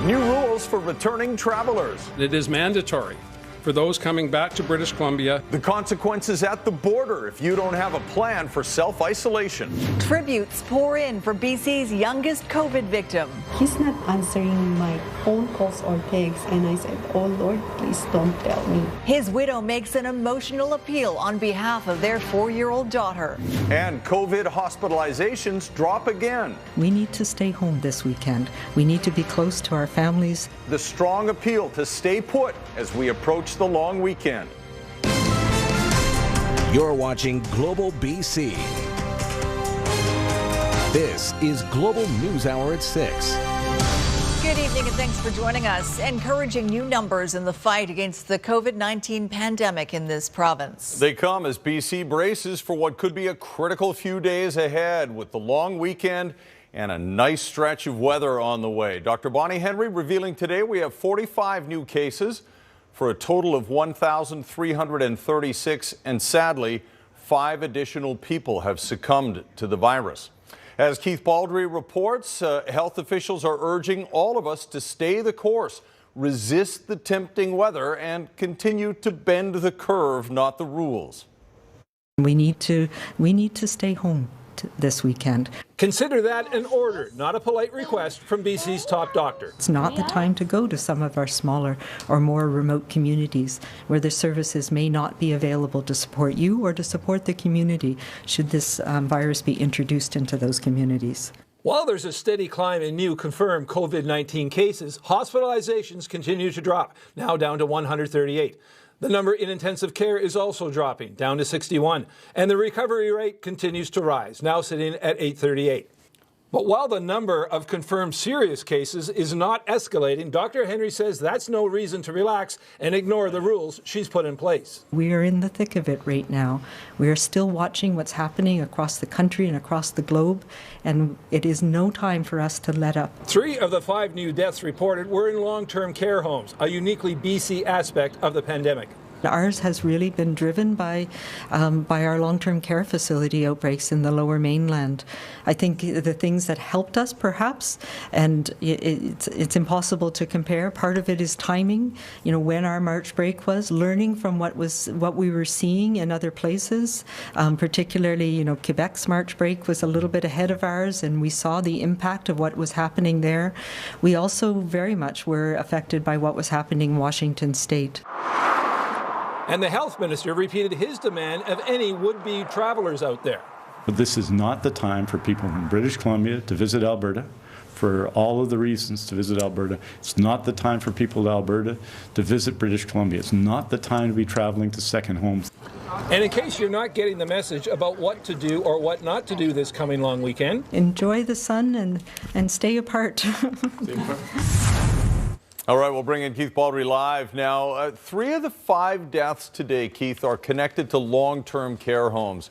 New rules for returning travelers. It is mandatory for those coming back to British Columbia. The consequences at the border if you don't have a plan for self-isolation. Tributes pour in for BC's youngest COVID victim. He's not answering my phone calls or texts, and I said, oh Lord, please don't tell me. His widow makes an emotional appeal on behalf of their 4-year-old daughter. And COVID hospitalizations drop again. We need to stay home this weekend. We need to be close to our families. The strong appeal to stay put as we approach the long weekend. You're watching Global BC. This is Global News Hour at 6. Good evening and thanks for joining us. Encouraging new numbers in the fight against the COVID-19 pandemic in this province. They come as BC braces for what could be a critical few days ahead with the long weekend and a nice stretch of weather on the way. Dr. Bonnie Henry revealing today we have 45 new cases for a total of 1,336, and sadly, 5 additional people have succumbed to the virus. As Keith Baldry reports, health officials are urging all of us to stay the course, resist the tempting weather, and continue to bend the curve, not the rules. We need to stay home this weekend. Consider that an order, not a polite request from BC's top doctor. It's not the time to go to some of our smaller or more remote communities where the services may not be available to support you or to support the community should this virus be introduced into those communities. While there's a steady climb in new confirmed COVID-19 cases, hospitalizations continue to drop, now down to 138. The number in intensive care is also dropping, down to 61, and the recovery rate continues to rise, now sitting at 838. But while the number of confirmed serious cases is not escalating, Dr. Henry says that's no reason to relax and ignore the rules she's put in place. We are in the thick of it right now. We are still watching what's happening across the country and across the globe, and it is no time for us to let up. 3 of the 5 new deaths reported were in long-term care homes, a uniquely BC aspect of the pandemic. Ours has really been driven by our long-term care facility outbreaks in the Lower Mainland. I think the things that helped us, perhaps, and it's impossible to compare. Part of it is timing. You know, when our March break was, learning from what we were seeing in other places. Particularly, you know, Quebec's March break was a little bit ahead of ours, and we saw the impact of what was happening there. We also very much were affected by what was happening in Washington State. And the health minister repeated his demand of any would-be travelers out there. But this is not the time for people from British Columbia to visit Alberta, for all of the reasons to visit Alberta. It's not the time for people to Alberta to visit British Columbia. It's not the time to be traveling to second homes. And in case you're not getting the message about what to do or what not to do this coming long weekend, enjoy the sun and stay apart. All right, we'll bring in Keith Baldry live now. 3 of the 5 deaths today, Keith, are connected to long-term care homes.